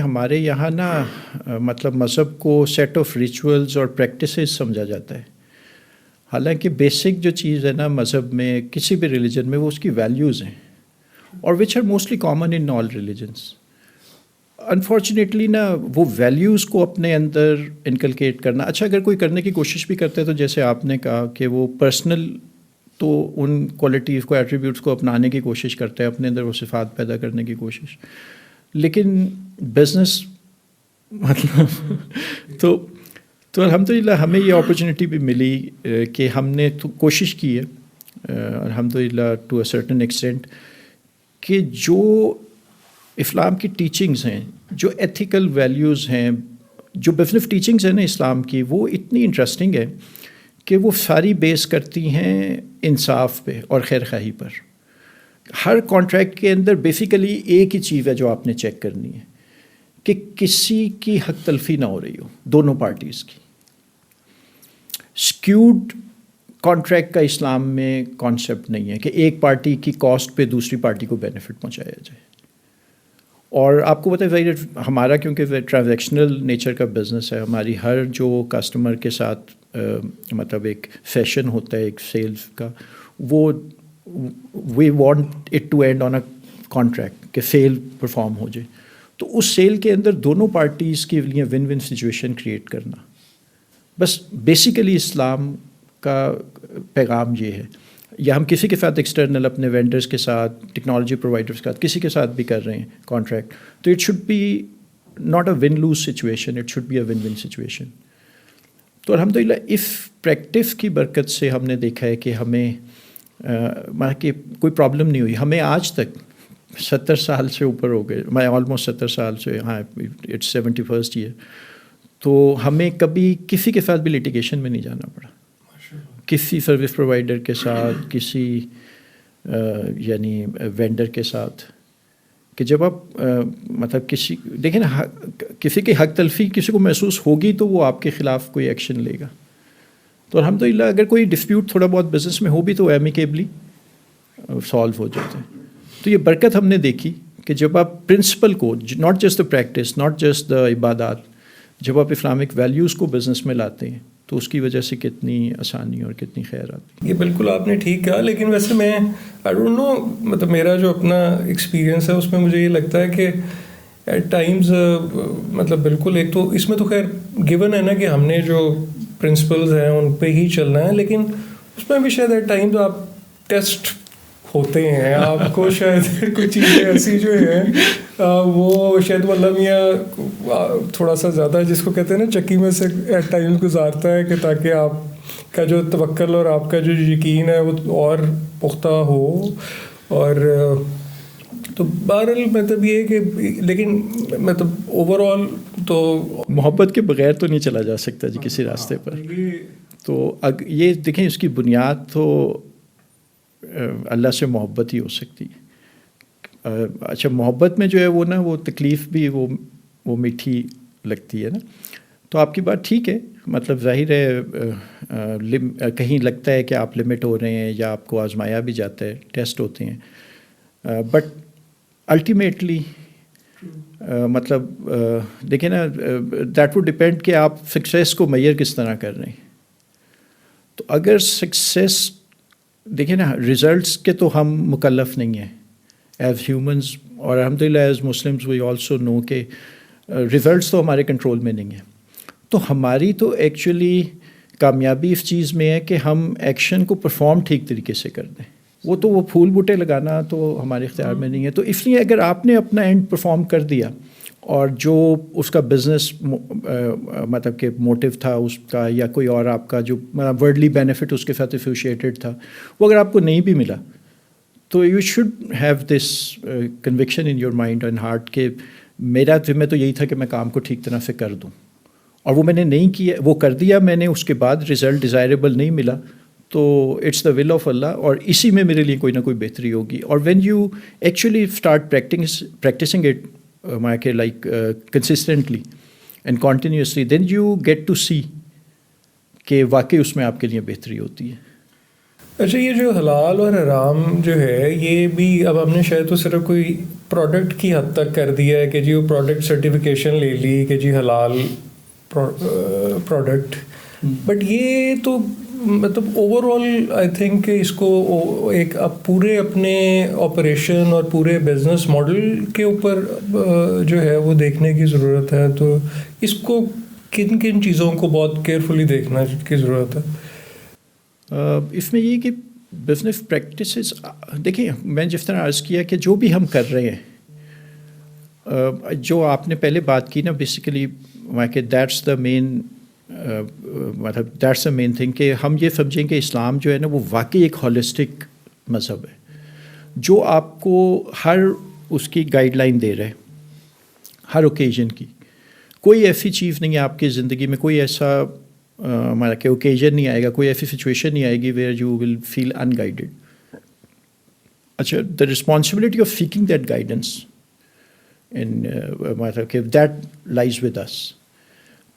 ہمارے یہاں نا مطلب مذہب کو سیٹ آف ریچولز اور پریکٹسز سمجھا جاتا ہے، حالانکہ بیسک جو چیز ہے نا مذہب میں کسی بھی ریلیجن میں وہ اس کی ویلیوز ہیں، اور which are mostly common in all religions. Unfortunately نا وہ ویلیوز کو اپنے اندر انکلکیٹ کرنا، اچھا اگر کوئی کرنے کی کوشش بھی کرتا ہے تو جیسے آپ نے کہا کہ وہ پرسنل تو ان کوالٹیز کو ایٹریبیوٹس کو اپنانے کی کوشش کرتا ہے، اپنے اندر وہ صفات پیدا کرنے کی کوشش، لیکن بزنس مطلب تو الحمدللہ ہمیں یہ اپرچونیٹی بھی ملی کہ ہم نے تو کوشش کی ہے الحمدللہ ٹو اے سرٹن ایکسٹینٹ کہ جو اسلام کی ٹیچنگز ہیں، جو ایتھیکل ویلیوز ہیں، جو بزنس ٹیچنگز ہیں نا اسلام کی، وہ اتنی انٹرسٹنگ ہے کہ وہ ساری بیس کرتی ہیں انصاف پہ اور خیر خواہی پر. ہر کانٹریکٹ کے اندر بیسیکلی ایک ہی چیز ہے جو آپ نے چیک کرنی ہے کہ کسی کی حق تلفی نہ ہو رہی ہو دونوں پارٹیز کی. سکیوڈ کانٹریکٹ کا اسلام میں کانسیپٹ نہیں ہے کہ ایک پارٹی کی کاسٹ پہ دوسری پارٹی کو بینیفٹ پہنچایا جائے. اور آپ کو پتہ ہے ہمارا کیونکہ ٹرانزیکشنل نیچر کا بزنس ہے، ہماری ہر جو کسٹمر کے ساتھ مطلب ایک سیشن ہوتا ہے ایک سیلز کا، وہ we want it to end on a contract کہ سیل پرفارم ہو جائے. تو اس سیل کے اندر دونوں پارٹیز کے لیے ون ون سچویشن کریٹ کرنا، بس بیسیکلی اسلام کا پیغام یہ ہے. یا ہم کسی کے ساتھ ایکسٹرنل اپنے وینڈرز کے ساتھ، ٹیکنالوجی پرووائڈرز کے ساتھ، کسی کے ساتھ بھی کر رہے ہیں کانٹریکٹ، تو it should be not a win lose situation, it should be a win win situation. تو الحمدللہ اس پریکٹس کی برکت سے ہم نے دیکھا ہے کہ ہمیں کہ کوئی پرابلم نہیں ہوئی. ہمیں آج تک 70 سال سے اوپر ہو گئے، میں آلموسٹ 70 سال سے، ہاں اٹس 71st ایئر، تو ہمیں کبھی کسی کے ساتھ بھی لیٹیگیشن میں نہیں جانا پڑا، کسی سروس پرووائڈر کے ساتھ، کسی یعنی وینڈر کے ساتھ، کہ جب آپ مطلب کسی دیکھیں نا کسی کی حق تلفی کسی کو محسوس ہوگی تو وہ آپ کے خلاف کوئی ایکشن لے گا. تو الحمدللہ اگر کوئی ڈسپیوٹ تھوڑا بہت بزنس میں ہو بھی تو ایمیکیبلی سالو ہو جاتے ہیں. تو یہ برکت ہم نے دیکھی کہ جب آپ پرنسپل کو، not just the practice, not just the عبادات، جب آپ اسلامک ویلیوز کو بزنس میں لاتے ہیں تو اس کی وجہ سے کتنی آسانی اور کتنی خیر آتی ہے. یہ بالکل آپ نے ٹھیک کہا، لیکن ویسے میں آئی ڈونٹ نو، مطلب میرا جو اپنا ایکسپیرینس ہے اس میں مجھے یہ لگتا ہے کہ ایٹ ٹائمز مطلب بالکل ایک تو اس میں تو خیر گیون ہے نا کہ ہم نے جو پرنسپلز ہیں ان پہ ہی چلنا ہے، لیکن اس میں بھی شاید ایٹ ٹائمز آپ ٹیسٹ ہوتے ہیں، آپ کو شاید کچھ چیزیں ایسی جو ہیں وہ شاید وہ لمحہ تھوڑا سا زیادہ جس کو کہتے ہیں نا چکی میں سے ایٹ ٹائم گزارتا ہے کہ تاکہ آپ کا جو توکل اور آپ کا جو یقین ہے وہ اور پختہ ہو. اور تو بہرحال مطلب یہ کہ لیکن مطلب اوور آل تو محبت کے بغیر تو نہیں چلا جا سکتا جی کسی راستے پر. تو یہ دیکھیں اس کی بنیاد تو اللہ سے محبت ہی ہو سکتی ہے. اچھا محبت میں جو ہے وہ نا وہ تکلیف بھی وہ میٹھی لگتی ہے نا. تو آپ کی بات ٹھیک ہے، مطلب ظاہر ہے کہیں لگتا ہے کہ آپ لمٹ ہو رہے ہیں یا آپ کو آزمایا بھی جاتا ہے، ٹیسٹ ہوتے ہیں، بٹ الٹیمیٹلی مطلب دیکھیں نا دیٹ وڈ ڈپینڈ کہ آپ سکسیس کو میئر کس طرح کر رہے ہیں. تو اگر سکسیس دیکھیں نا ریزلٹس کے تو ہم مکلف نہیں ہیں ایز ہیومنز، اور الحمدللہ ایز مسلمز وی آلسو نو کہ ریزلٹس تو ہمارے کنٹرول میں نہیں ہیں. تو ہماری تو ایکچولی کامیابی اس چیز میں ہے کہ ہم ایکشن کو پرفارم ٹھیک طریقے سے کر دیں. وہ پھول بوٹے لگانا تو ہمارے اختیار میں نہیں ہے. تو اس لیے اگر آپ نے اپنا اینڈ پرفارم کر دیا اور جو اس کا بزنس مطلب کہ موٹیو تھا اس کا یا کوئی اور آپ کا جو ورڈلی بینیفٹ اس کے ساتھ ایسوسیٹیڈ تھا وہ اگر آپ کو نہیں بھی ملا تو you should have this conviction in your mind and heart کہ میرا ذمہ تو یہی تھا کہ میں کام کو ٹھیک طرح سے کر دوں، اور وہ میں نے نہیں کیا، وہ کر دیا میں نے، اس کے بعد رزلٹ ڈیزائریبل نہیں ملا تو اٹس دا ول آف اللہ، اور اسی میں میرے لیے کوئی نہ کوئی بہتری ہوگی. اور when you actually start practicing it like consistently and continuously, then you get to see کہ واقعی اس میں آپ کے لیے بہتری ہوتی ہے. اچھا یہ جو حلال اور حرام جو ہے یہ بھی اب ہم نے شاید تو صرف کوئی پروڈکٹ کی حد تک کر دیا ہے کہ جی وہ پروڈکٹ سرٹیفکیشن لے لی کہ جی حلال پروڈکٹ. بٹ یہ تو مطلب اوور آل آئی تھنک کہ اس کو ایک اب پورے اپنے آپریشن اور پورے بزنس ماڈل کے اوپر جو ہے وہ دیکھنے کی ضرورت ہے. تو اس کو کن کن چیزوں کو بہت کیئرفلی دیکھنا کی ضرورت ہے؟ اس میں یہ کہ بزنس پریکٹسز دیکھیں میں جس طرح عرض کیا کہ جو بھی ہم کر رہے ہیں جو آپ نے پہلے بات کی نا بیسیکلی کہ دیٹس دا مین مطلب دیٹس دا مین تھنگ کہ ہم یہ سمجھیں کہ اسلام جو ہے نا وہ واقعی ایک ہولسٹک مذہب ہے جو آپ کو ہر اس کی گائیڈ لائن دے رہے ہر اوکیزن کی. کوئی ایسی چیز نہیں ہے آپ کی زندگی میں, کوئی ایسا ہمارا کہ اوکیزن نہیں آئے گا, کوئی ایسی سچویشن نہیں آئے گی where you will feel in guided. اچھا the responsibility of seeking that guidance in مطلب کہ دیٹ لائز ود اس.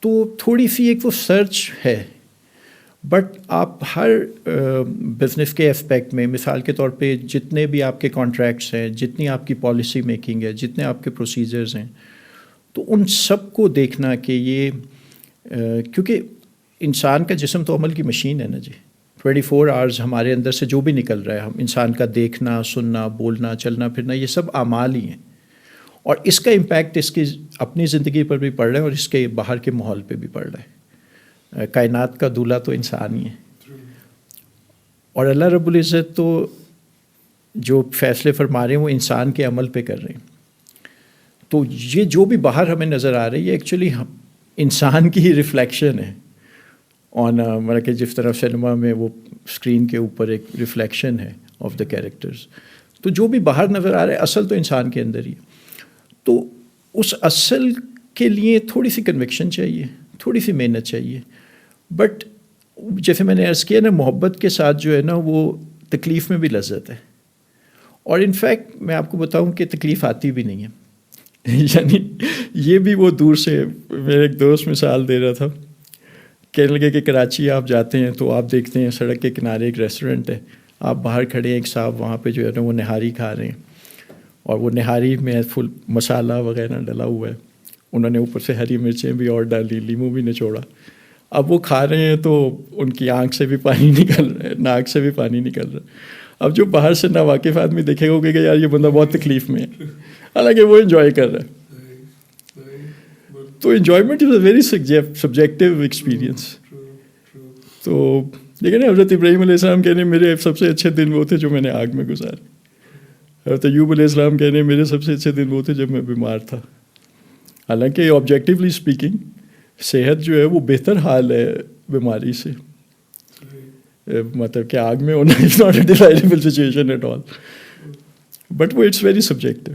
تو تھوڑی سی ایک وہ سرچ ہے بٹ آپ ہر بزنس کے اسپیکٹ میں مثال کے طور پہ جتنے بھی آپ کے کانٹریکٹس ہیں, جتنی آپ کی پالیسی میکنگ ہے, جتنے آپ کے پروسیجرز ہیں, تو ان سب کو دیکھنا کہ یہ کیونکہ انسان کا جسم تو عمل کی مشین ہے نا جی. 24 آورز ہمارے اندر سے جو بھی نکل رہا ہے ہم انسان کا دیکھنا, سننا, بولنا, چلنا پھرنا یہ سب اعمال ہی ہیں اور اس کا امپیکٹ اس کی اپنی زندگی پر بھی پڑ رہا ہے اور اس کے باہر کے ماحول پہ بھی پڑ رہا ہے. کائنات کا دولہ تو انسان ہی ہے اور اللہ رب العزت تو جو فیصلے فرما رہے ہیں وہ انسان کے عمل پہ کر رہے ہیں. تو یہ جو بھی باہر ہمیں نظر آ رہی ہے ایکچولی انسان کی ہی ریفلیکشن ہے آن مطلب کہ جس طرح سنیما میں وہ اسکرین کے اوپر ایک ریفلیکشن ہے آف دا کیریکٹرز. تو جو بھی باہر نظر آ رہا ہے اصل تو انسان کے اندر ہی ہے. تو اس اصل کے لیے تھوڑی سی کنوکشن چاہیے, تھوڑی سی محنت چاہیے. بٹ جیسے میں نے عرض کیا نا محبت کے ساتھ جو ہے نا وہ تکلیف میں بھی لذت ہے. اور انفیکٹ میں آپ کو بتاؤں کہ تکلیف آتی بھی نہیں ہے. یعنی یہ بھی وہ دور سے میرے ایک دوست مثال دے رہا تھا, کہنے لگے کہ کراچی آپ جاتے ہیں تو آپ دیکھتے ہیں سڑک کے کنارے ایک ریسٹورنٹ ہے, آپ باہر کھڑے ہیں, ایک صاحب وہاں پہ جو ہے نا وہ نہاری کھا رہے ہیں اور وہ نہاری میں فل مسالہ وغیرہ ڈلا ہوا ہے, انہوں نے اوپر سے ہری مرچیں بھی اور ڈالی, لیمو بھی نچوڑا. اب وہ کھا رہے ہیں تو ان کی آنکھ سے بھی پانی نکل رہا ہے, ناک سے بھی پانی نکل رہا ہے. اب جو باہر سے ناواقف آدمی دیکھے گا کہ یار یہ بندہ بہت تکلیف میں ہے, حالانکہ وہ انجوائے کر رہا ہے. تو enjoyment is a very subjective experience. تو لیکن حضرت ابراہیم علیہ السلام کہنے میرے سب سے اچھے دن وہ تھے جو میں نے آگ میں گزارے. حضرت ایوب علیہ السلام کہنے میرے سب سے اچھے دن وہ تھے جب میں بیمار تھا. حالانکہ آبجیکٹیولی اسپیکنگ صحت جو ہے وہ بہتر حال ہے بیماری سے, مطلب کہ آگ میں ہونا is not a desirable situation at all, but وہ اٹس ویری سبجیکٹیو.